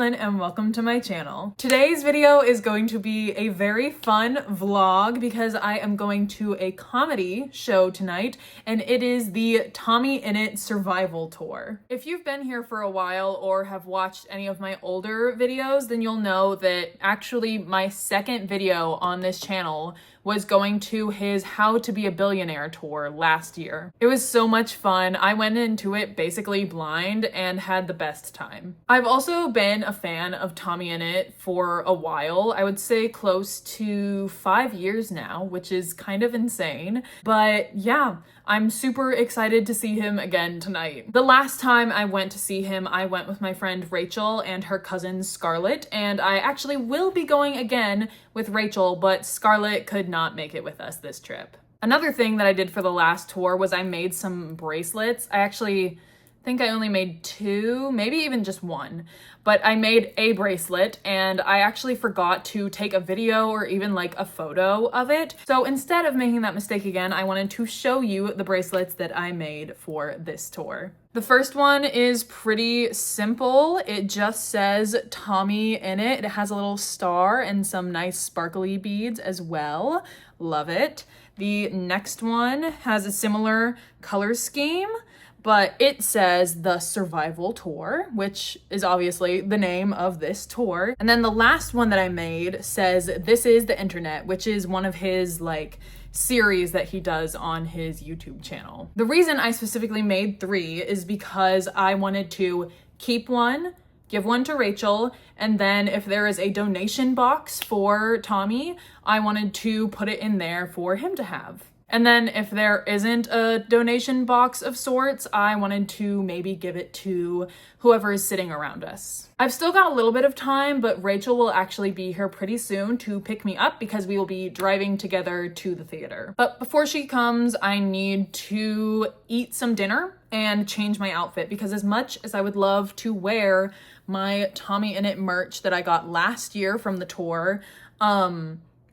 Caitlin and welcome to my channel. Today's video is going to be a very fun vlog because I am going to a comedy show tonight and it is the tommyinnit survival tour. If you've been here for a while or have watched any of my older videos, then you'll know that actually my second video on this channel was going to his How to Be a Billionaire tour last year. It was so much fun. I went into it basically blind and had the best time. I've also been a fan of tommyinnit for a while. I would say close to 5 years now, which is kind of insane. But yeah, I'm super excited to see him again tonight. The last time I went to see him, I went with my friend Rachel and her cousin Scarlett, and I actually will be going again with Rachel, but Scarlett could not make it with us this trip. Another thing that I did for the last tour was I made some bracelets. I actually think I only made 2, maybe even just 1, but I made a bracelet and I actually forgot to take a video or even like a photo of it. So instead of making that mistake again, I wanted to show you the bracelets that I made for this tour. The first one is pretty simple. It just says tommyinnit. It has a little star and some nice sparkly beads as well. Love it. The next one has a similar color scheme, but it says the survival tour, which is obviously the name of this tour. And then the last one that I made says this is the internet, which is one of his like series that he does on his YouTube channel. The reason I specifically made 3 is because I wanted to keep one, give one to Rachel, and then if there is a donation box for Tommy, I wanted to put it in there for him to have. And then if there isn't a donation box of sorts, I wanted to maybe give it to whoever is sitting around us. I've still got a little bit of time, but Rachel will actually be here pretty soon to pick me up because we will be driving together to the theater. But before she comes, I need to eat some dinner and change my outfit because as much as I would love to wear my tommyinnit merch that I got last year from the tour,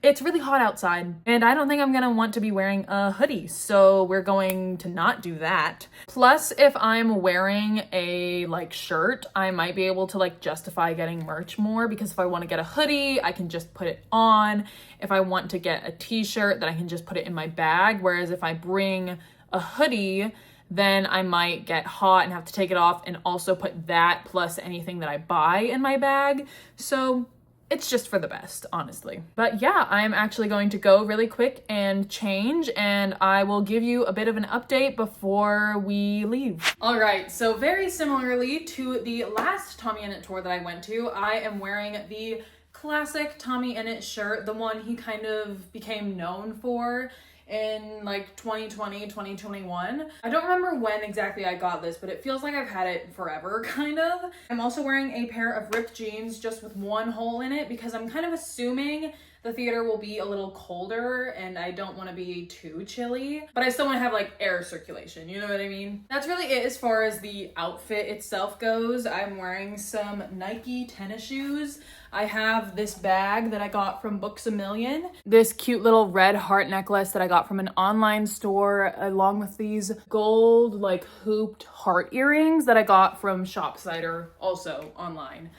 it's really hot outside and I don't think I'm gonna want to be wearing a hoodie, so we're going to not do that. Plus, if I'm wearing a like shirt, I might be able to like justify getting merch more because if I want to get a hoodie, I can just put it on. If I want to get a t-shirt, then I can just put it in my bag. Whereas if I bring a hoodie, then I might get hot and have to take it off and also put that plus anything that I buy in my bag. So it's just for the best, honestly. But yeah, I'm actually going to go really quick and change and I will give you a bit of an update before we leave. All right, so very similarly to the last tommyinnit tour that I went to, I am wearing the classic tommyinnit shirt, the one he kind of became known for in like 2020, 2021. I don't remember when exactly I got this, but it feels like I've had it forever, kind of. I'm also wearing a pair of ripped jeans just with one hole in it because I'm kind of assuming the theater will be a little colder and I don't want to be too chilly, but I still want to have like air circulation, you know what I mean? That's really it as far as the outfit itself goes. I'm wearing some Nike tennis shoes. I have this bag that I got from Books A Million, this cute little red heart necklace that I got from an online store, along with these gold like hooped heart earrings that I got from Shopsider, also online.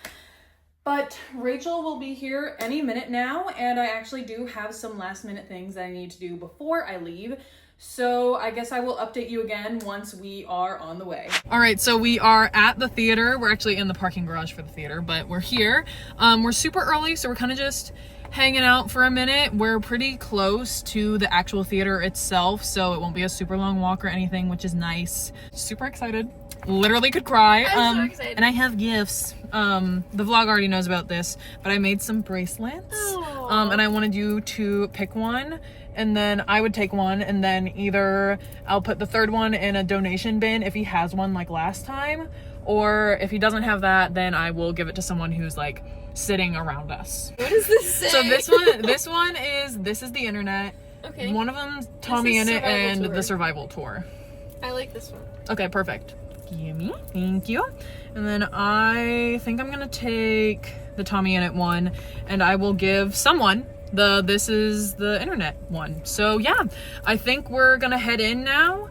But Rachel will be here any minute now, and I actually do have some last minute things that I need to do before I leave. So I guess I will update you again once we are on the way. All right, so we are at the theater. We're actually in the parking garage for the theater, but we're here. We're super early, so we're kind of just hanging out for a minute. We're pretty close to the actual theater itself, so it won't be a super long walk or anything, which is nice. Super excited. Literally could cry. I'm so excited. And I have gifts. The vlog already knows about this, but I made some bracelets. And I wanted you to pick one, and then I would take one, and then either I'll put the third one in a donation bin if he has one like last time, or if he doesn't have that, then I will give it to someone who's like sitting around us. What does this say? So this is the internet. Okay. One of them's tommyinnit and the survival tour. I like this one. Okay, perfect. Gimme, thank you. And then I think I'm gonna take the tommyinnit one and I will give someone this is the internet one. So yeah, I think we're gonna head in now.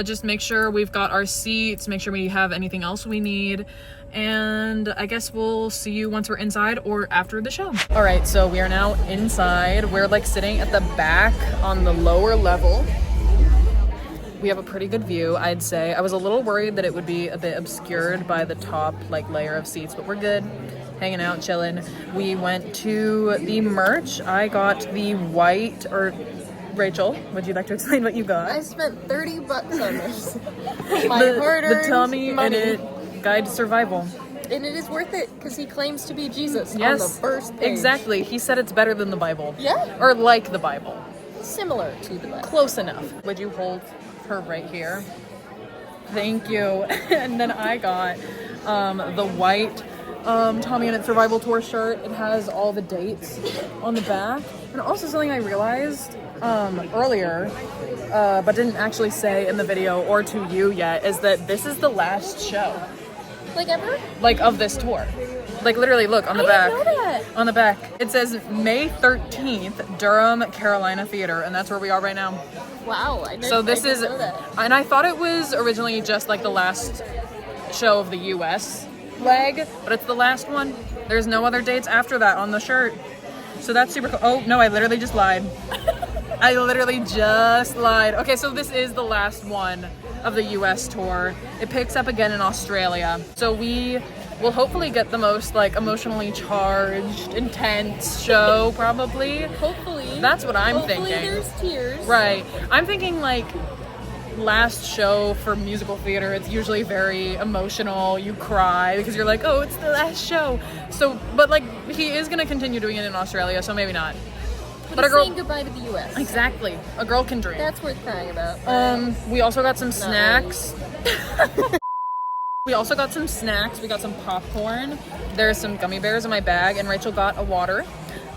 Just make sure we've got our seats, make sure we have anything else we need. And I guess we'll see you once we're inside or after the show. All right, so we are now inside. We're like sitting at the back on the lower level. We have a pretty good view, I'd say. I was a little worried that it would be a bit obscured by the top like layer of seats, but we're good. Hanging out, chilling. We went to the merch. I got the white, or Rachel, would you like to explain what you got? I spent $30 on this. My hard-earned the Tommy money. Innit Guide to Survival. And it is worth it because he claims to be Jesus on Yes, the first page. exactly. He said it's better than the Bible. Yeah. Or like the Bible. Similar to the Bible. Close enough. Would you hold her right here? Thank you. And then I got the white Tommy Innit Survival Tour shirt. It has all the dates on the back. And also something I realized earlier, but didn't actually say in the video or to you yet, is that this is the last show. Like ever? Like of this tour. Like literally, look on the I back. didn't know that. On the back. It says May 13th, Durham, Carolina Theater, and that's where we are right now. Wow, I didn't, So this I didn't is, know that. and I thought it was originally just like the last show of the US leg, but it's the last one. There's no other dates after that on the shirt. So that's super cool. Oh, no, I literally just lied. I literally just lied. Okay, so this is the last one of the US tour. It picks up again in Australia. So we will hopefully get the most like emotionally charged, intense show probably. Hopefully. That's what I'm thinking. Hopefully there's tears. Right. I'm thinking like last show for musical theater, it's usually very emotional. You cry because you're like, oh, it's the last show. So, but like he is going to continue doing it in Australia, so maybe not. But a girl saying goodbye to the US. Exactly. A girl can dream. That's worth crying about. We also got some snacks. We also got some snacks. We got some popcorn. There's some gummy bears in my bag, and Rachel got a water.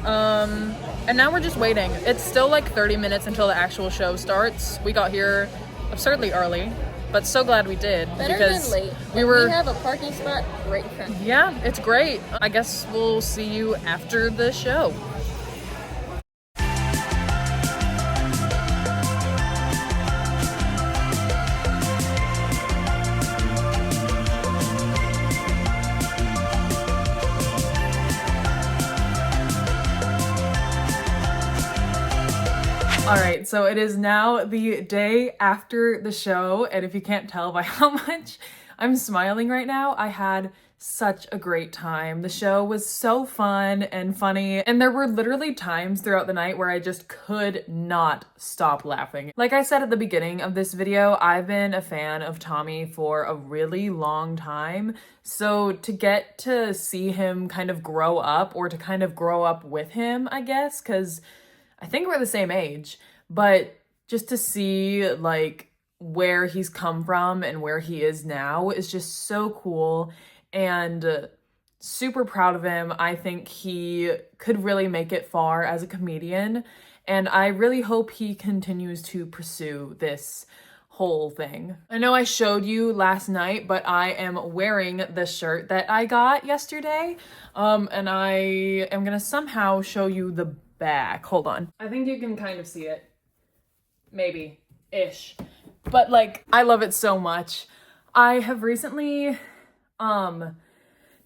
And now we're just waiting. It's still like 30 minutes until the actual show starts. We got here absurdly early, but so glad we did. Better because than late. We have a parking spot right in front. Yeah, it's great. I guess we'll see you after the show. All right, so it is now the day after the show, and if you can't tell by how much I'm smiling right now, I had such a great time. The show was so fun and funny, and there were literally times throughout the night where I just could not stop laughing. Like I said at the beginning of this video, I've been a fan of Tommy for a really long time, so to get to see him kind of grow up, or to kind of grow up with him, I guess, because I think we're the same age, but just to see like where he's come from and where he is now is just so cool, and super proud of him. I think he could really make it far as a comedian, and I really hope he continues to pursue this whole thing. I know I showed you last night, but I am wearing the shirt that I got yesterday, and I am gonna somehow show you the back. Hold on. I think you can kind of see it. Maybe. Ish. But like, I love it so much. I have recently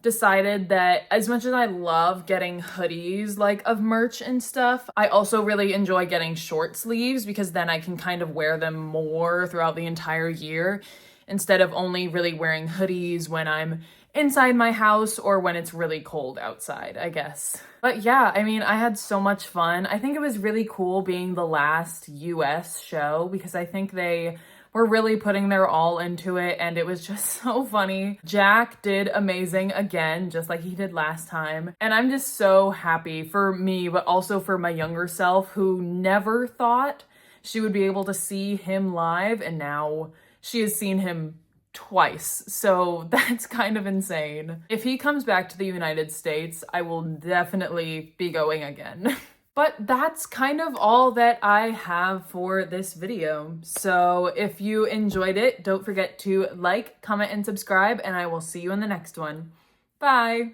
decided that as much as I love getting hoodies like of merch and stuff, I also really enjoy getting short sleeves, because then I can kind of wear them more throughout the entire year instead of only really wearing hoodies when I'm inside my house or when it's really cold outside, I guess. But yeah, I mean, I had so much fun. I think it was really cool being the last US show, because I think they were really putting their all into it, and it was just so funny. Jack did amazing again, just like he did last time. And I'm just so happy for me, but also for my younger self, who never thought she would be able to see him live, and now she has seen him twice. So that's kind of insane. If he comes back to the United States, I will definitely be going again. But that's kind of all that I have for this video. So if you enjoyed it, don't forget to like, comment, and subscribe, and I will see you in the next one. Bye!